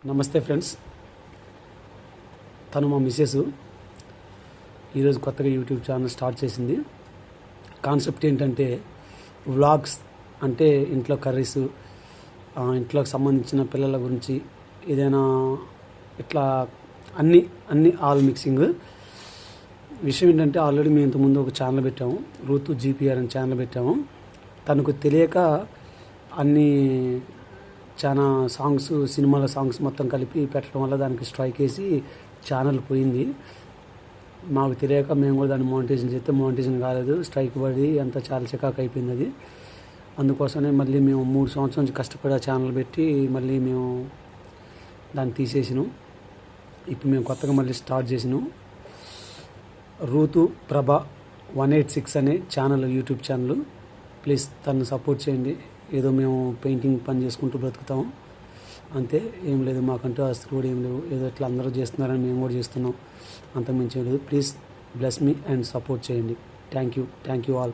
నమస్తే ఫ్రెండ్స్, తను మా మిస్సెస్ ఈరోజు కొత్తగా యూట్యూబ్ ఛానల్ స్టార్ట్ చేసింది. కాన్సెప్ట్ ఏంటంటే వ్లాగ్స్, అంటే ఇంట్లో కర్రీస్, ఇంట్లోకి సంబంధించిన పిల్లల గురించి ఏదైనా ఇట్లా అన్ని ఆల్ మిక్సింగ్. విషయం ఏంటంటే ఆల్రెడీ మేము ఇంతకుముందు ఒక ఛానల్ పెట్టాము, రూతు జీపీఆర్ అని ఛానల్ పెట్టాము. తనకు తెలియక అన్నీ చాలా సాంగ్స్, సినిమాల సాంగ్స్ మొత్తం కలిపి పెట్టడం వల్ల దానికి స్ట్రైక్ వేసి ఛానల్ పోయింది. మాకు తెలియక మేము కూడా దాన్ని మానిటైజేషన్ చేస్తే మానిటైజేషన్ కాలేదు, స్ట్రైక్ పడి అంతా చాలా చికాకు అయిపోయింది అది. అందుకోసమే మళ్ళీ మేము 3 సంవత్సరాల నుంచి కష్టపడి ఆ ఛానల్ పెట్టి మళ్ళీ మేము దాన్ని తీసేసినాం. ఇప్పుడు మేము కొత్తగా మళ్ళీ స్టార్ట్ చేసినాం. రూతు ప్రభ 186 అనే ఛానల్, యూట్యూబ్ ఛానల్. ప్లీజ్ తను సపోర్ట్ చేయండి. ఏదో మేము పెయింటింగ్ పని చేసుకుంటూ బ్రతుకుతాము అంతే, ఏం లేదు. మాకంటూ ఆస్తులు కూడా ఏం లేవు. ఏదో ఇట్లా అందరూ చేస్తున్నారని మేము కూడా చేస్తున్నాం, అంత మించి లేదు. Please bless me and support చేయండి. Thank you all.